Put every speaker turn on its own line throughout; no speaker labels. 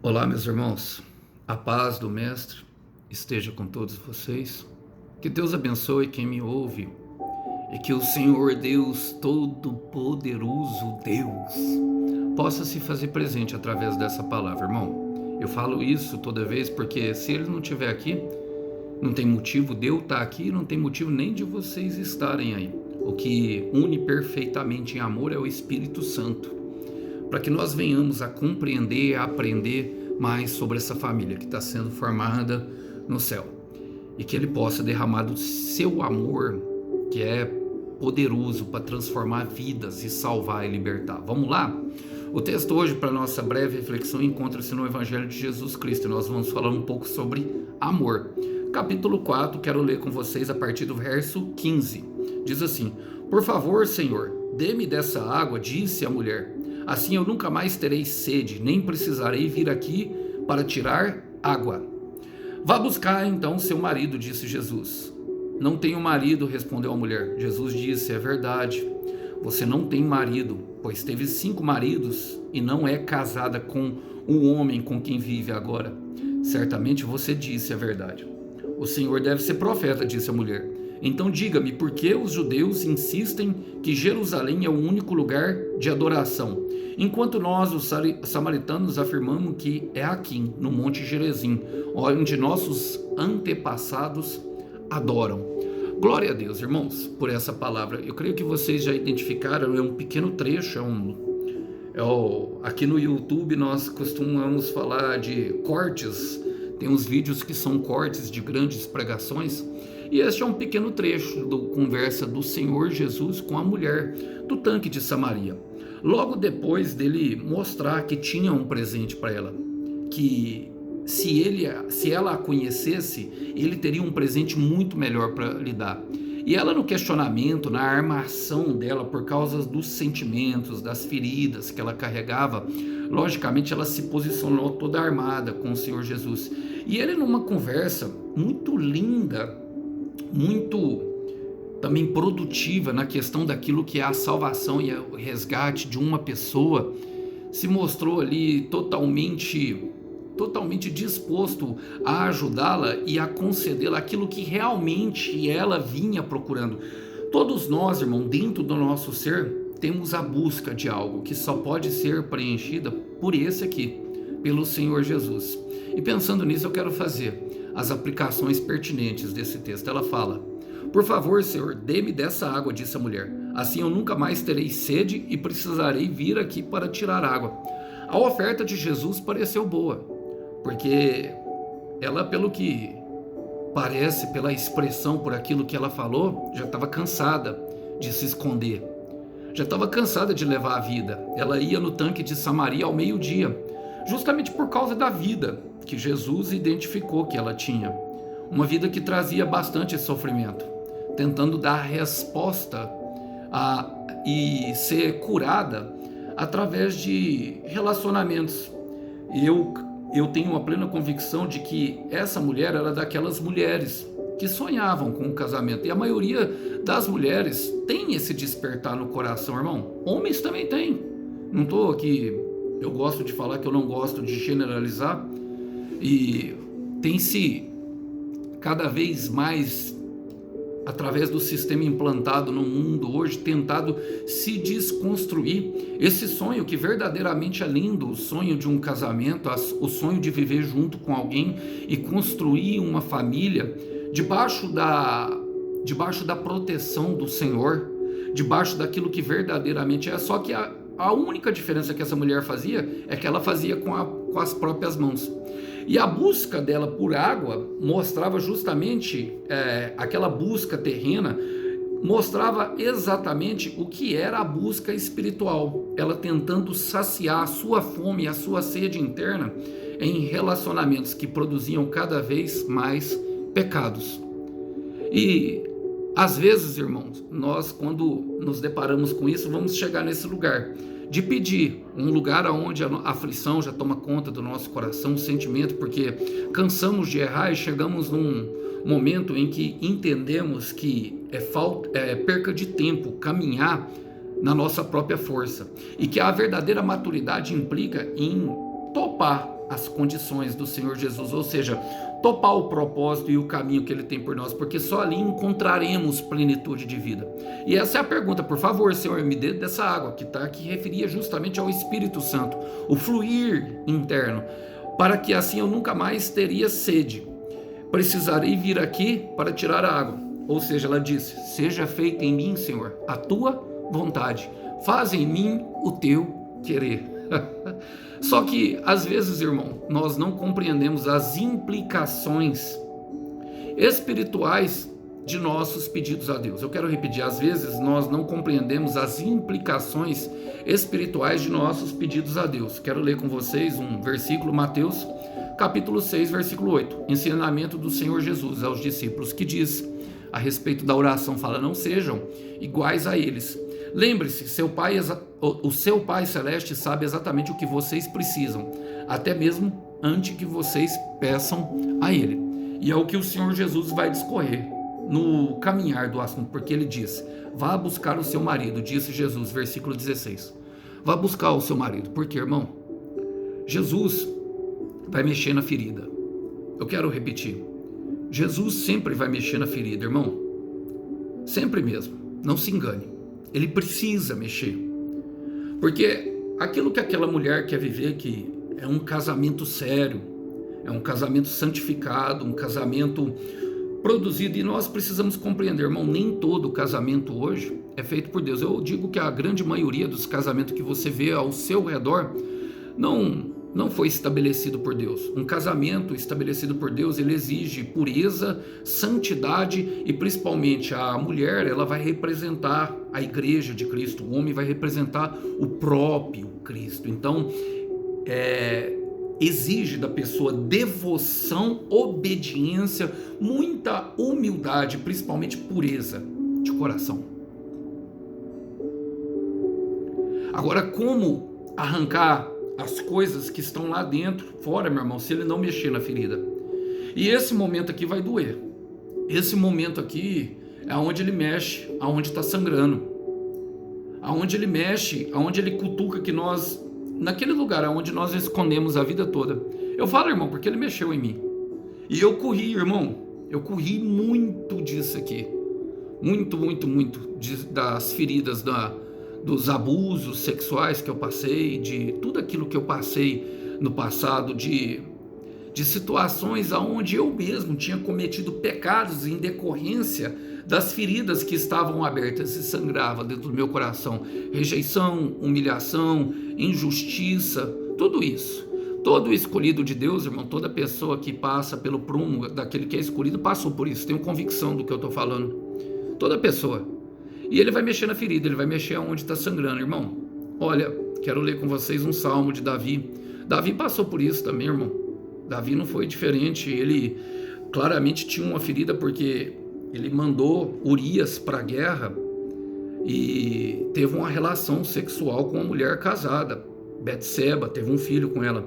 Olá, meus irmãos, a paz do Mestre esteja com todos vocês, que Deus abençoe quem me ouve e que o Senhor Deus Todo-Poderoso, Deus, possa se fazer presente através dessa palavra, irmão. Eu falo isso toda vez porque se Ele não estiver aqui, não tem motivo de eu estar aqui, não tem motivo nem de vocês estarem aí. O que une perfeitamente em amor é o Espírito Santo, para que nós venhamos a compreender, a aprender mais sobre essa família que está sendo formada no céu. E que Ele possa derramar do seu amor, que é poderoso para transformar vidas e salvar e libertar. Vamos lá? O texto hoje, para nossa breve reflexão, encontra-se no Evangelho de Jesus Cristo. E nós vamos falar um pouco sobre amor. Capítulo 4, quero ler com vocês a partir do verso 15. Diz assim: Por favor, Senhor, dê-me dessa água, disse a mulher. Assim eu nunca mais terei sede, nem precisarei vir aqui para tirar água. Vá buscar então seu marido, disse Jesus. Não tenho marido, respondeu a mulher. Jesus disse: É verdade, você não tem marido, pois teve 5 maridos e não é casada com o homem com quem vive agora. Certamente você disse a verdade. O Senhor deve ser profeta, disse a mulher. Então diga-me, por que os judeus insistem que Jerusalém é o único lugar de adoração, enquanto nós, os samaritanos, afirmamos que é aqui, no Monte Gerizim, onde nossos antepassados adoram. Glória a Deus, irmãos, por essa palavra. Eu creio que vocês já identificaram, é um pequeno trecho, aqui no YouTube nós costumamos falar de cortes, tem uns vídeos que são cortes de grandes pregações, e este é um pequeno trecho da conversa do Senhor Jesus com a mulher do tanque de Samaria. Logo depois dele mostrar que tinha um presente para ela, que se ela a conhecesse, ele teria um presente muito melhor para lhe dar. E ela, no questionamento, na armação dela por causa dos sentimentos, das feridas que ela carregava, logicamente ela se posicionou toda armada com o Senhor Jesus. E ele, numa conversa muito linda, muito também produtiva na questão daquilo que é a salvação e o resgate de uma pessoa, se mostrou ali totalmente disposto a ajudá-la e a concedê-la aquilo que realmente ela vinha procurando. Todos nós, irmão, dentro do nosso ser, temos a busca de algo que só pode ser preenchida por esse aqui, pelo Senhor Jesus. E pensando nisso, eu quero fazer as aplicações pertinentes desse texto. Ela fala: Por favor, Senhor, dê-me dessa água, disse a mulher. Assim eu nunca mais terei sede e precisarei vir aqui para tirar água. A oferta de Jesus pareceu boa, porque ela, pelo que parece, pela expressão, por aquilo que ela falou, já estava cansada de se esconder. Já estava cansada de levar a vida. Ela ia no tanque de Samaria ao meio-dia, justamente por causa da vida que Jesus identificou que ela tinha. Uma vida que trazia bastante sofrimento, tentando dar resposta e ser curada através de relacionamentos. Eu tenho uma plena convicção de que essa mulher era daquelas mulheres que sonhavam com o casamento. E a maioria das mulheres tem esse despertar no coração, irmão. Homens também têm. Não estou aqui, eu gosto de falar que eu não gosto de generalizar. E tem-se cada vez mais, através do sistema implantado no mundo hoje, tentado se desconstruir esse sonho que verdadeiramente é lindo, o sonho de um casamento, o sonho de viver junto com alguém e construir uma família debaixo da proteção do Senhor, debaixo daquilo que verdadeiramente é. Só que a única diferença que essa mulher fazia é que ela fazia com as próprias mãos. E a busca dela por água mostrava justamente, aquela busca terrena, mostrava exatamente o que era a busca espiritual. Ela tentando saciar a sua fome e a sua sede interna em relacionamentos que produziam cada vez mais pecados. E às vezes, irmãos, nós, quando nos deparamos com isso, vamos chegar nesse lugar de pedir, um lugar onde a aflição já toma conta do nosso coração, o sentimento, porque cansamos de errar e chegamos num momento em que entendemos que é perca de tempo caminhar na nossa própria força, e que a verdadeira maturidade implica em topar as condições do Senhor Jesus, ou seja, topar o propósito e o caminho que Ele tem por nós, porque só ali encontraremos plenitude de vida. E essa é a pergunta, por favor, Senhor, me dê dessa água, que referia justamente ao Espírito Santo, o fluir interno, para que assim eu nunca mais teria sede. Precisarei vir aqui para tirar a água. Ou seja, ela disse, seja feita em mim, Senhor, a tua vontade, faz em mim o teu querer. Só que, às vezes, irmão, nós não compreendemos as implicações espirituais de nossos pedidos a Deus. Eu quero repetir, às vezes nós não compreendemos as implicações espirituais de nossos pedidos a Deus. Quero ler com vocês um versículo, Mateus, capítulo 6, versículo 8. Ensinamento do Senhor Jesus aos discípulos, que diz a respeito da oração, fala, não sejam iguais a eles. Lembre-se, o seu Pai Celeste sabe exatamente o que vocês precisam, até mesmo antes que vocês peçam a Ele. E é o que o Senhor Jesus vai discorrer no caminhar do assunto, porque Ele diz, vá buscar o seu marido, disse Jesus, versículo 16. Vá buscar o seu marido, porque, irmão, Jesus vai mexer na ferida. Eu quero repetir, Jesus sempre vai mexer na ferida, irmão. Sempre mesmo, não se engane. Ele precisa mexer, porque aquilo que aquela mulher quer viver, que é um casamento sério, é um casamento santificado, um casamento produzido, e nós precisamos compreender, irmão, nem todo casamento hoje é feito por Deus. Eu digo que a grande maioria dos casamentos que você vê ao seu redor não foi estabelecido por Deus. Um casamento estabelecido por Deus, ele exige pureza, santidade, e principalmente a mulher, ela vai representar a igreja de Cristo, o homem vai representar o próprio Cristo. Então, exige da pessoa devoção, obediência, muita humildade, principalmente pureza de coração. Agora, como arrancar as coisas que estão lá dentro, fora, meu irmão, se ele não mexer na ferida? E esse momento aqui vai doer. Esse momento aqui é onde ele mexe, aonde está sangrando. Aonde ele mexe, aonde ele cutuca que nós, naquele lugar onde nós escondemos a vida toda. Eu falo, irmão, porque ele mexeu em mim. E eu corri, irmão, eu corri muito disso aqui. Muito, muito, muito das feridas, dos abusos sexuais que eu passei, de tudo aquilo que eu passei no passado, de situações onde eu mesmo tinha cometido pecados em decorrência das feridas que estavam abertas e sangrava dentro do meu coração. Rejeição, humilhação, injustiça, tudo isso. Todo escolhido de Deus, irmão, toda pessoa que passa pelo prumo daquele que é escolhido, passou por isso. Tenho convicção do que eu estou falando. Toda pessoa. E ele vai mexer na ferida, ele vai mexer onde está sangrando, irmão. Olha, quero ler com vocês um salmo de Davi. Davi passou por isso também, irmão. Davi não foi diferente, ele claramente tinha uma ferida porque ele mandou Urias para a guerra e teve uma relação sexual com uma mulher casada, Betseba, teve um filho com ela.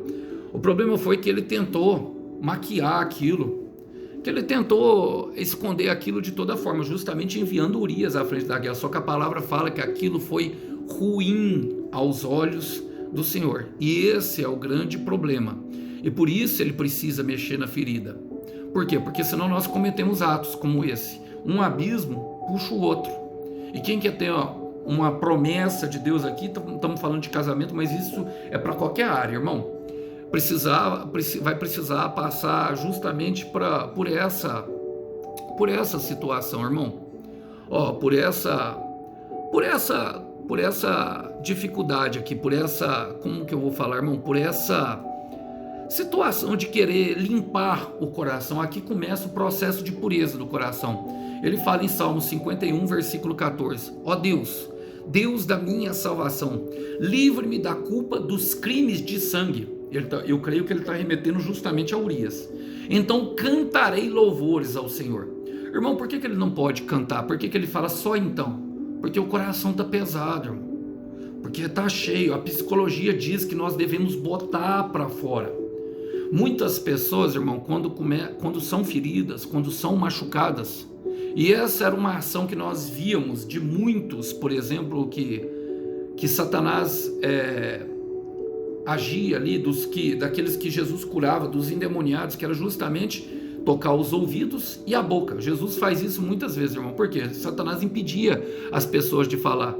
O problema foi que ele tentou maquiar aquilo, que ele tentou esconder aquilo de toda forma, justamente enviando Urias à frente da guerra. Só que a palavra fala que aquilo foi ruim aos olhos do Senhor. E esse é o grande problema. E por isso ele precisa mexer na ferida. Por quê? Porque senão nós cometemos atos como esse. Um abismo puxa o outro. E quem quer ter uma promessa de Deus aqui, estamos falando de casamento, mas isso é para qualquer área, irmão. Vai precisar passar justamente por essa situação, irmão. Por essa dificuldade aqui, como que eu vou falar, irmão? Por essa situação de querer limpar o coração. Aqui começa o processo de pureza do coração. Ele fala em Salmo 51, versículo 14. Ó Deus, Deus da minha salvação, livre-me da culpa dos crimes de sangue. Eu creio que ele está remetendo justamente a Urias. Então cantarei louvores ao Senhor. Irmão, por que ele não pode cantar? Por que ele fala só então? Porque o coração está pesado, irmão. Porque está cheio. A psicologia diz que nós devemos botar para fora. Muitas pessoas, irmão, quando são feridas, quando são machucadas, e essa era uma ação que nós víamos de muitos, por exemplo, que Satanás agia ali daqueles que Jesus curava, dos endemoniados, que era justamente tocar os ouvidos e a boca. Jesus faz isso muitas vezes, irmão, porque Satanás impedia as pessoas de falar.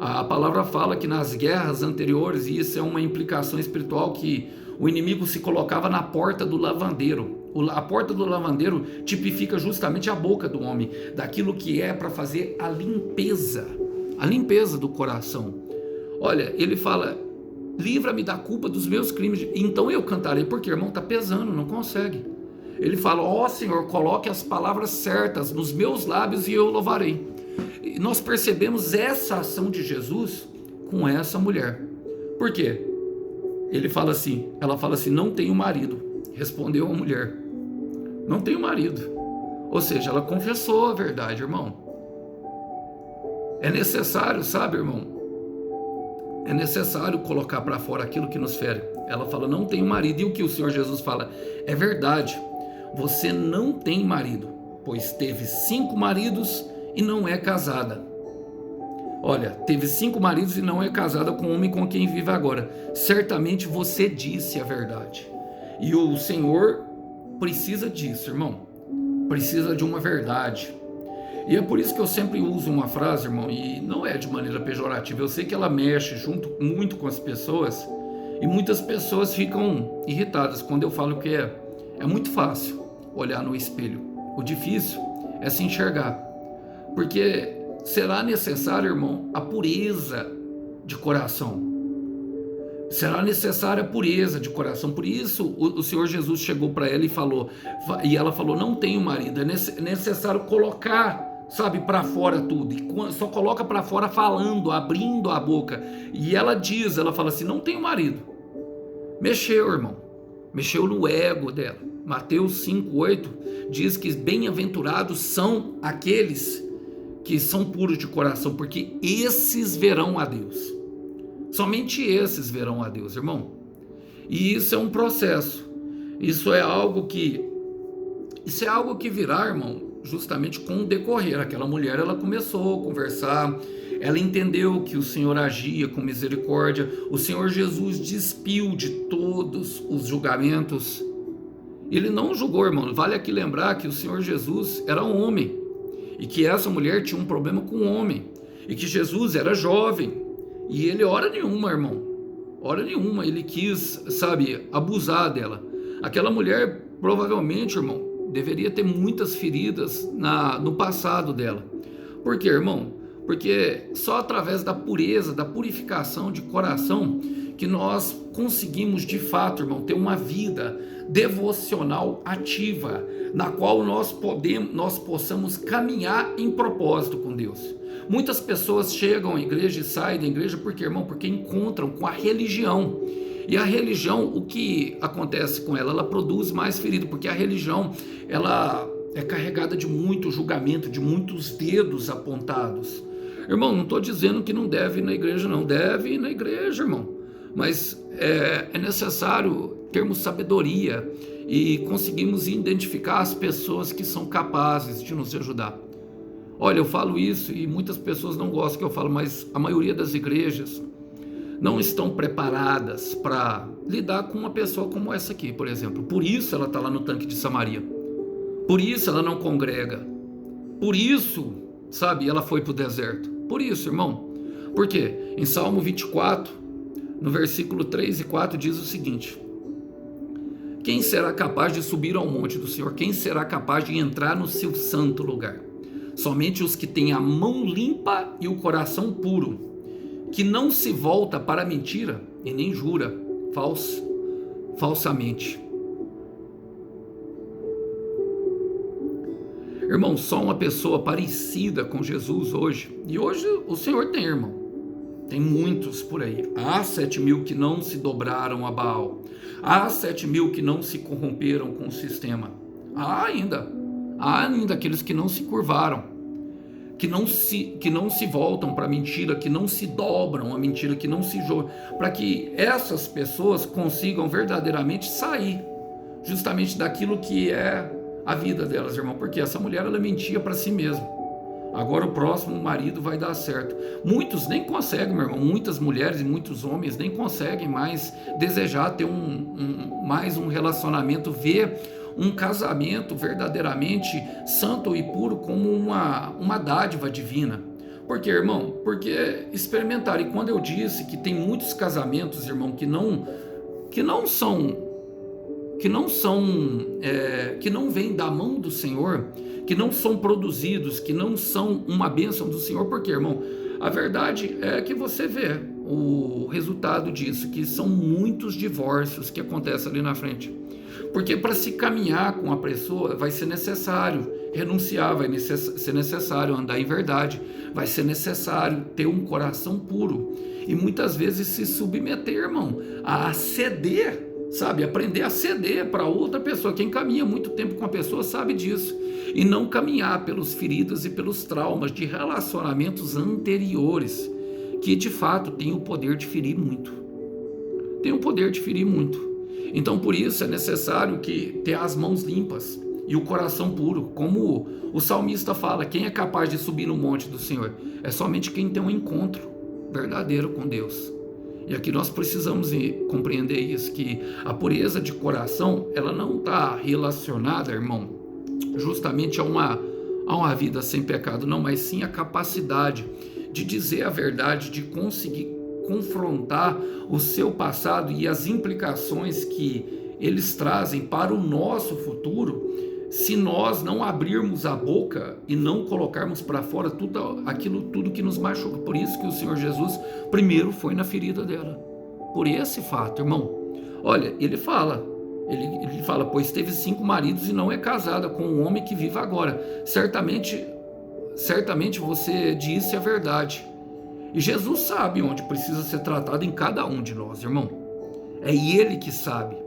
A palavra fala que nas guerras anteriores, e isso é uma implicação espiritual, que o inimigo se colocava na porta do lavandeiro. A porta do lavandeiro tipifica justamente a boca do homem, daquilo que é para fazer a limpeza do coração. Olha, ele fala: livra-me da culpa dos meus crimes, então eu cantarei, porque, irmão, está pesando, não consegue. Ele fala: ó Senhor, coloque as palavras certas nos meus lábios e eu louvarei. E nós percebemos essa ação de Jesus com essa mulher. Por quê? Ela fala assim: não tenho marido. Respondeu a mulher: não tenho marido. Ou seja, ela confessou a verdade, irmão. É necessário, sabe, irmão? É necessário colocar para fora aquilo que nos fere. Ela fala: não tenho marido. E o que o Senhor Jesus fala? É verdade. Você não tem marido, pois teve 5 maridos e não é casada. Olha, teve 5 maridos e não é casada com o homem com quem vive agora. Certamente você disse a verdade. E o Senhor precisa disso, irmão. Precisa de uma verdade. E é por isso que eu sempre uso uma frase, irmão, e não é de maneira pejorativa. Eu sei que ela mexe muito com as pessoas, e muitas pessoas ficam irritadas quando eu falo que é muito fácil olhar no espelho. O difícil é se enxergar. Porque será necessário, irmão, a pureza de coração. Será necessária a pureza de coração. Por isso o Senhor Jesus chegou para ela e ela falou: não tenho marido. É necessário colocar, sabe, para fora tudo. E só coloca para fora falando, abrindo a boca. E ela fala assim: não tenho marido. Mexeu, irmão. Mexeu no ego dela. Mateus 5:8 diz que bem-aventurados são aqueles que são puros de coração, porque esses verão a Deus. Somente esses verão a Deus, irmão. E isso é um processo. Isso é algo que virá, irmão, justamente com o decorrer. Aquela mulher, ela começou a conversar, ela entendeu que o Senhor agia com misericórdia. O Senhor Jesus despiu de todos os julgamentos. Ele não julgou, irmão. Vale aqui lembrar que o Senhor Jesus era um homem, e que essa mulher tinha um problema com o homem, e que Jesus era jovem, e ele, hora nenhuma, irmão, hora nenhuma, ele quis, sabe, abusar dela. Aquela mulher, provavelmente, irmão, deveria ter muitas feridas no passado dela. Por quê, irmão? Porque só através da pureza, da purificação de coração, que nós conseguimos, de fato, irmão, ter uma vida devocional ativa, na qual nós possamos caminhar em propósito com Deus. Muitas pessoas chegam à igreja e saem da igreja porque, irmão, porque encontram com a religião. E a religião, o que acontece com ela? Ela produz mais ferido, porque a religião, ela é carregada de muito julgamento, de muitos dedos apontados. Irmão, não estou dizendo que não deve ir na igreja, não. Deve ir na igreja, irmão. Mas é necessário termos sabedoria e conseguirmos identificar as pessoas que são capazes de nos ajudar. Olha, eu falo isso e muitas pessoas não gostam que eu falo, mas a maioria das igrejas não estão preparadas para lidar com uma pessoa como essa aqui, por exemplo. Por isso ela está lá no tanque de Samaria. Por isso ela não congrega. Por isso, sabe, ela foi para o deserto. Por isso, irmão. Por quê? Em Salmo 24, no versículo 3 e 4, diz o seguinte: quem será capaz de subir ao monte do Senhor? Quem será capaz de entrar no seu santo lugar? Somente os que têm a mão limpa e o coração puro, que não se volta para a mentira e nem jura falsamente. Irmão, só uma pessoa parecida com Jesus hoje, e hoje o Senhor tem, irmão, tem muitos por aí. Há 7.000 que não se dobraram a Baal, há 7.000 que não se corromperam com o sistema, há ainda aqueles que não se curvaram, que não se voltam para a mentira, que não se dobram a mentira, que não se jogam, para que essas pessoas consigam verdadeiramente sair justamente daquilo que é a vida delas, irmão, porque essa mulher, ela mentia para si mesma. Agora o próximo marido vai dar certo. Muitos nem conseguem, meu irmão. Muitas mulheres e muitos homens nem conseguem mais desejar ter mais um relacionamento, ver um casamento verdadeiramente santo e puro como uma dádiva divina. Por quê, irmão? Porque experimentaram. E quando eu disse que tem muitos casamentos, irmão, que não são que não vêm da mão do Senhor, que não são produzidos, que não são uma bênção do Senhor, porque, irmão, a verdade é que você vê o resultado disso, que são muitos divórcios que acontecem ali na frente. Porque para se caminhar com a pessoa vai ser necessário renunciar, vai ser necessário andar em verdade, vai ser necessário ter um coração puro e muitas vezes se submeter, irmão, a ceder, sabe? Aprender a ceder para outra pessoa. Quem caminha muito tempo com a pessoa sabe disso. E não caminhar pelos feridas e pelos traumas de relacionamentos anteriores, que de fato tem o poder de ferir muito. Tem o poder de ferir muito. Então por isso é necessário que ter as mãos limpas e o coração puro. Como o salmista fala, quem é capaz de subir no monte do Senhor? É somente quem tem um encontro verdadeiro com Deus. E aqui nós precisamos compreender isso, que a pureza de coração, ela não está relacionada, irmão, justamente a uma vida sem pecado, não, mas sim a capacidade de dizer a verdade, de conseguir confrontar o seu passado e as implicações que eles trazem para o nosso futuro, se nós não abrirmos a boca e não colocarmos para fora tudo que nos machuca. Por isso que o Senhor Jesus primeiro foi na ferida dela, por esse fato, irmão. Olha, ele fala, pois teve 5 maridos e não é casada com o homem que vive agora. Certamente você disse a verdade. E Jesus sabe onde precisa ser tratado em cada um de nós, irmão. É Ele que sabe.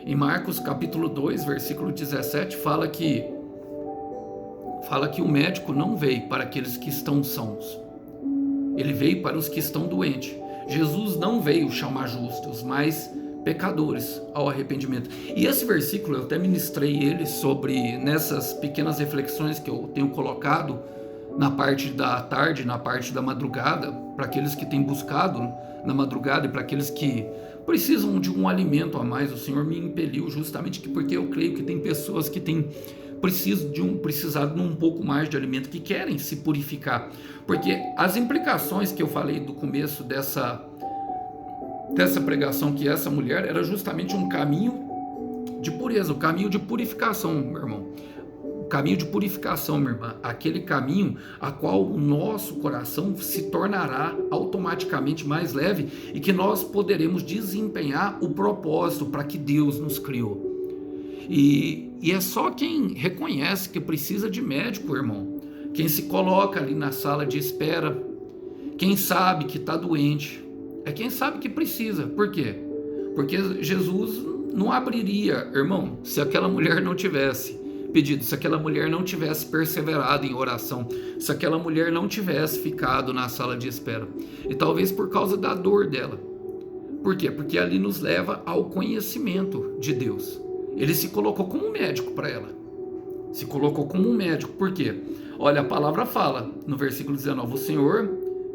Em Marcos capítulo 2, versículo 17, fala que o médico não veio para aqueles que estão sãos. Ele veio para os que estão doentes. Jesus não veio chamar justos, mas pecadores ao arrependimento. E esse versículo, eu até ministrei ele nessas pequenas reflexões que eu tenho colocado na parte da tarde, na parte da madrugada, para aqueles que têm buscado na madrugada e para aqueles que precisam de um alimento a mais. O Senhor me impeliu justamente porque eu creio que tem pessoas que têm precisado de um pouco mais de alimento, que querem se purificar, porque as implicações que eu falei do começo dessa pregação, que essa mulher era justamente um caminho de pureza, o caminho de purificação, meu irmão. Caminho de purificação, minha irmã, aquele caminho a qual o nosso coração se tornará automaticamente mais leve e que nós poderemos desempenhar o propósito para que Deus nos criou. E é só quem reconhece que precisa de médico, irmão, quem se coloca ali na sala de espera, quem sabe que está doente, é quem sabe que precisa. Por quê? Porque Jesus não abriria, irmão, se aquela mulher não tivesse pedido, se aquela mulher não tivesse perseverado em oração, se aquela mulher não tivesse ficado na sala de espera. E talvez por causa da dor dela. Por quê? Porque ali nos leva ao conhecimento de Deus. Ele se colocou como médico para ela. Se colocou como um médico. Por quê? Olha, a palavra fala no versículo 19: o Senhor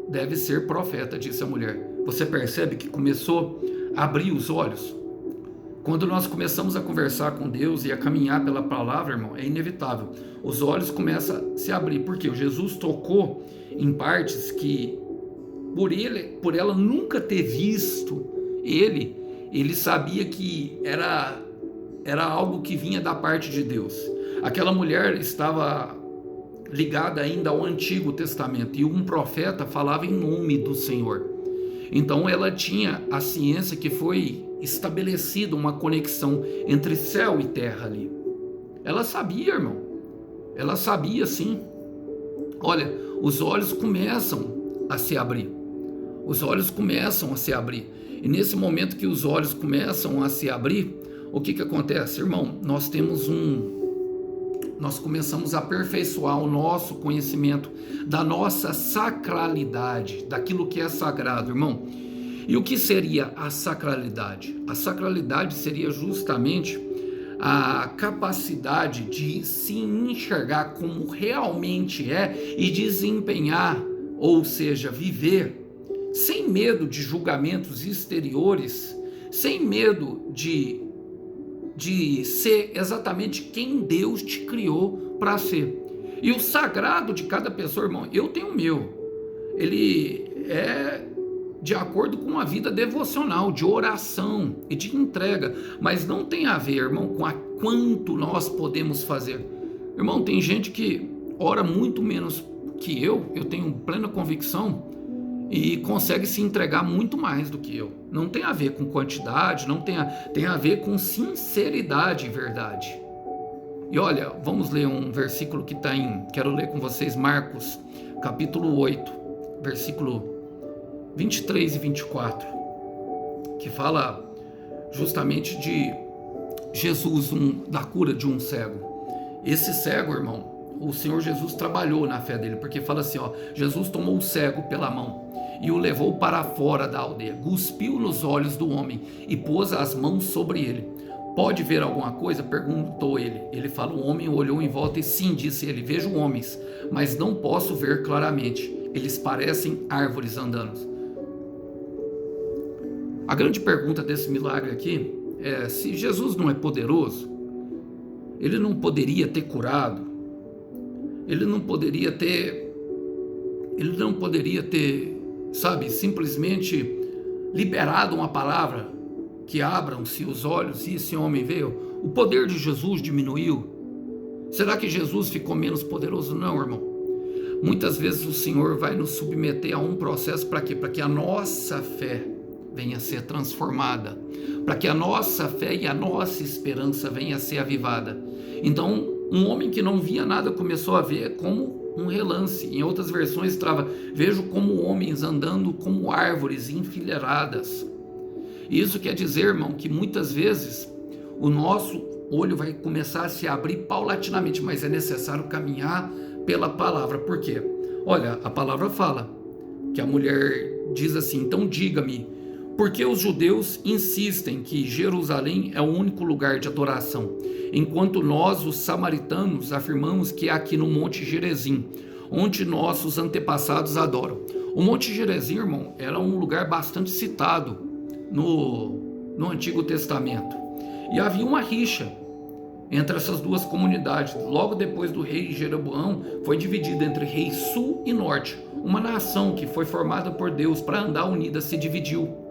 deve ser profeta, disse a mulher. Você percebe que começou a abrir os olhos? Quando nós começamos a conversar com Deus e a caminhar pela palavra, irmão, é inevitável. Os olhos começam a se abrir, porque Jesus tocou em partes que, por ela nunca ter visto ele sabia que era algo que vinha da parte de Deus. Aquela mulher estava ligada ainda ao Antigo Testamento, e um profeta falava em nome do Senhor. Então ela tinha a ciência que foi estabelecida uma conexão entre céu e terra ali. Ela sabia, irmão. Ela sabia, sim. Olha, os olhos começam a se abrir. Os olhos começam a se abrir. E nesse momento que os olhos começam a se abrir, o que acontece, irmão? Nós começamos a aperfeiçoar o nosso conhecimento da nossa sacralidade, daquilo que é sagrado, irmão. E o que seria a sacralidade? A sacralidade seria justamente a capacidade de se enxergar como realmente é e desempenhar, ou seja, viver sem medo de julgamentos exteriores, sem medo de ser exatamente quem Deus te criou para ser. E o sagrado de cada pessoa, irmão, eu tenho o meu, ele é de acordo com a vida devocional, de oração e de entrega, mas não tem a ver, irmão, com a quanto nós podemos fazer. Irmão, tem gente que ora muito menos que eu tenho plena convicção, e consegue se entregar muito mais do que eu. Não tem a ver com quantidade, não tem a ver com sinceridade e verdade. E olha, vamos ler um versículo que está quero ler com vocês, Marcos, capítulo 8, versículo 23 e 24, que fala justamente de Jesus, da cura de um cego. Esse cego, irmão, o Senhor Jesus trabalhou na fé dele, porque fala assim, Jesus tomou o cego pela mão e o levou para fora da aldeia, cuspiu nos olhos do homem e pôs as mãos sobre ele. Pode ver alguma coisa? Perguntou ele. Ele fala, o homem olhou em volta e sim, disse ele, vejo homens, mas não posso ver claramente, eles parecem árvores andando. A grande pergunta desse milagre aqui é, se Jesus não é poderoso, ele não poderia ter curado, ele não poderia ter, sabe, simplesmente liberado uma palavra que abram-se os olhos e esse homem veio? O poder de Jesus diminuiu? Será que Jesus ficou menos poderoso? Não, irmão. Muitas vezes o Senhor vai nos submeter a um processo para quê? Para que a nossa fé venha a ser transformada, para que a nossa fé e a nossa esperança venha a ser avivada. Então, um homem que não via nada começou a ver como um relance. Em outras versões trava, vejo como homens andando como árvores enfileiradas. Isso quer dizer, irmão, que muitas vezes o nosso olho vai começar a se abrir paulatinamente, mas é necessário caminhar pela palavra. Por quê? Olha, a palavra fala que a mulher diz assim, então diga-me, por que os judeus insistem que Jerusalém é o único lugar de adoração, enquanto nós, os samaritanos, afirmamos que é aqui no Monte Gerizim, onde nossos antepassados adoram. O Monte Gerizim, irmão, era um lugar bastante citado no Antigo Testamento. E havia uma rixa entre essas duas comunidades. Logo depois do rei Jeroboão, foi dividida entre rei sul e norte. Uma nação que foi formada por Deus para andar unida se dividiu.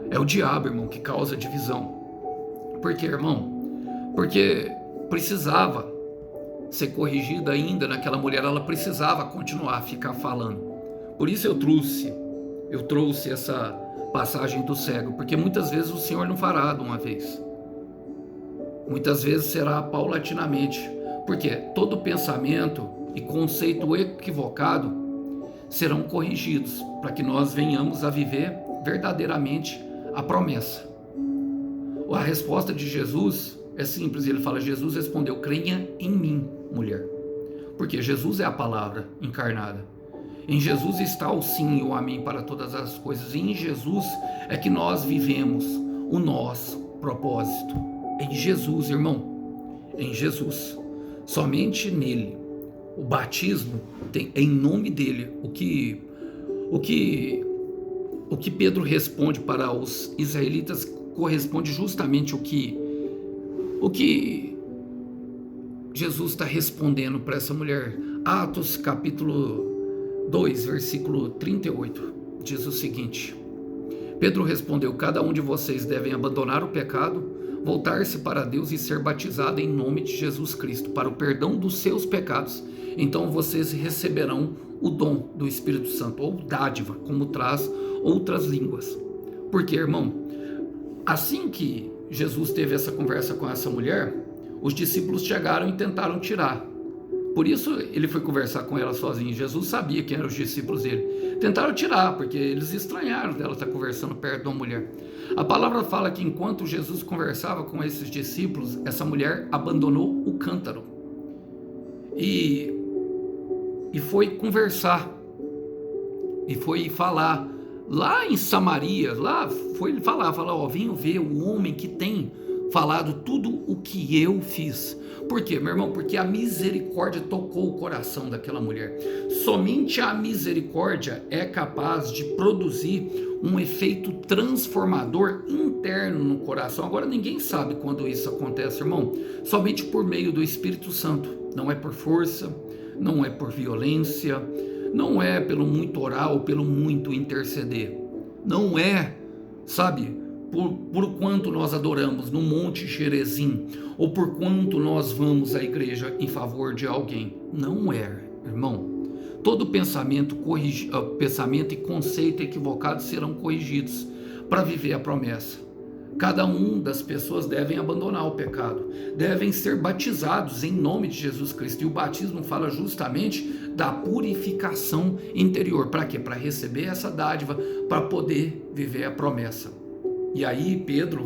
É o diabo, irmão, que causa divisão. Por quê, irmão? Porque precisava ser corrigida ainda naquela mulher, ela precisava continuar a ficar falando. Por isso eu trouxe essa passagem do cego, porque muitas vezes o Senhor não fará de uma vez. Muitas vezes será paulatinamente, porque todo pensamento e conceito equivocado serão corrigidos para que nós venhamos a viver verdadeiramente a promessa. A resposta de Jesus é simples, ele fala, Jesus respondeu, creia em mim, mulher. Porque Jesus é a palavra encarnada. Em Jesus está o sim e o amém para todas as coisas. E em Jesus é que nós vivemos o nosso propósito. Em Jesus, irmão. Em Jesus. Somente nele. O batismo tem em nome dele. O que Pedro responde para os israelitas corresponde justamente o que Jesus está respondendo para essa mulher. Atos capítulo 2, versículo 38, diz o seguinte, Pedro respondeu, cada um de vocês devem abandonar o pecado, voltar-se para Deus e ser batizado em nome de Jesus Cristo, para o perdão dos seus pecados. Então vocês receberão o dom do Espírito Santo, ou dádiva, como traz outras línguas. Porque, irmão, assim que Jesus teve essa conversa com essa mulher, os discípulos chegaram e tentaram tirar. Por isso ele foi conversar com ela sozinho. Jesus sabia quem eram os discípulos dele. Tentaram tirar, porque eles estranharam dela estar conversando perto de uma mulher. A palavra fala que enquanto Jesus conversava com esses discípulos, essa mulher abandonou o cântaro e foi conversar e foi falar lá em Samaria, lá foi ele falar, ó, venho ver o homem que tem falado tudo o que eu fiz. Por quê, meu irmão? Porque a misericórdia tocou o coração daquela mulher. Somente a misericórdia é capaz de produzir um efeito transformador interno no coração. Agora ninguém sabe quando isso acontece, irmão. Somente por meio do Espírito Santo. Não é por força, não é por violência, não é pelo muito orar ou pelo muito interceder. Não é, sabe, por quanto nós adoramos no Monte Gerezim, ou por quanto nós vamos à igreja em favor de alguém. Não é, irmão. Todo pensamento e conceito equivocado serão corrigidos para viver a promessa. Cada um das pessoas devem abandonar o pecado, devem ser batizados em nome de Jesus Cristo. E o batismo fala justamente da purificação interior. Para quê? Para receber essa dádiva, para poder viver a promessa. E aí Pedro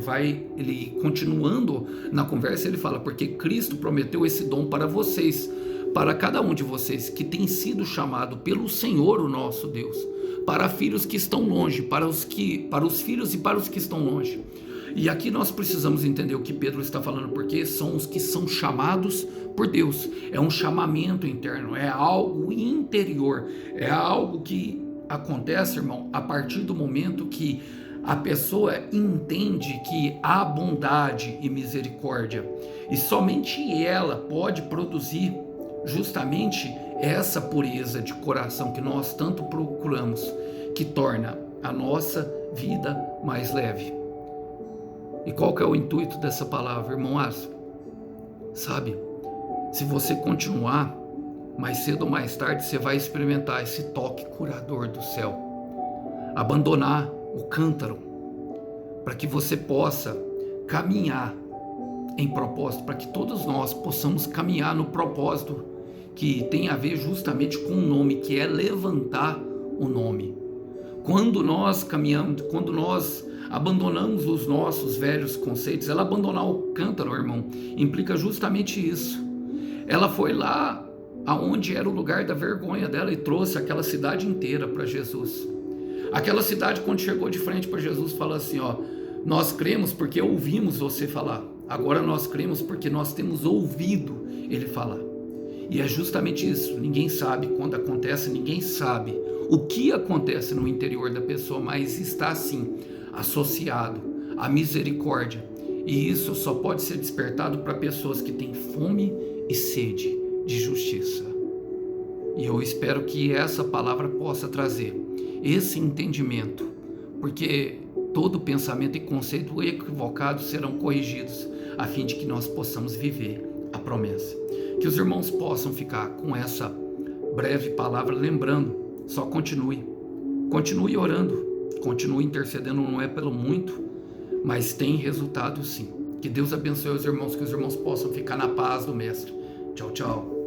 ele continuando na conversa, ele fala, porque Cristo prometeu esse dom para vocês, para cada um de vocês que tem sido chamado pelo Senhor, o nosso Deus, para filhos que estão longe, para os filhos e para os que estão longe. E aqui nós precisamos entender o que Pedro está falando, porque são os que são chamados por Deus. É um chamamento interno, é algo interior, é algo que acontece, irmão, a partir do momento que a pessoa entende que há bondade e misericórdia, e somente ela pode produzir justamente essa pureza de coração que nós tanto procuramos, que torna a nossa vida mais leve. E qual que é o intuito dessa palavra, irmão Asa? Sabe, se você continuar, mais cedo ou mais tarde você vai experimentar esse toque curador do céu. Abandonar o cântaro, para que você possa caminhar em propósito, para que todos nós possamos caminhar no propósito que tem a ver justamente com o nome, que é levantar o nome. Quando nós caminhamos, quando nós abandonamos os nossos velhos conceitos, ela abandonar o cântaro, irmão, implica justamente isso. Ela foi lá aonde era o lugar da vergonha dela e trouxe aquela cidade inteira para Jesus. Aquela cidade, quando chegou de frente para Jesus, falou assim, ó, nós cremos porque ouvimos você falar. Agora nós cremos porque nós temos ouvido ele falar. E é justamente isso. Ninguém sabe quando acontece, ninguém sabe o que acontece no interior da pessoa, mas está assim, associado à misericórdia. E isso só pode ser despertado para pessoas que têm fome e sede de justiça. E eu espero que essa palavra possa trazer esse entendimento, porque todo pensamento e conceito equivocado serão corrigidos, a fim de que nós possamos viver a promessa. Que os irmãos possam ficar com essa breve palavra, lembrando, só continue orando, continue intercedendo, não é pelo muito, mas tem resultado sim. Que Deus abençoe os irmãos, que os irmãos possam ficar na paz do Mestre. Tchau, tchau.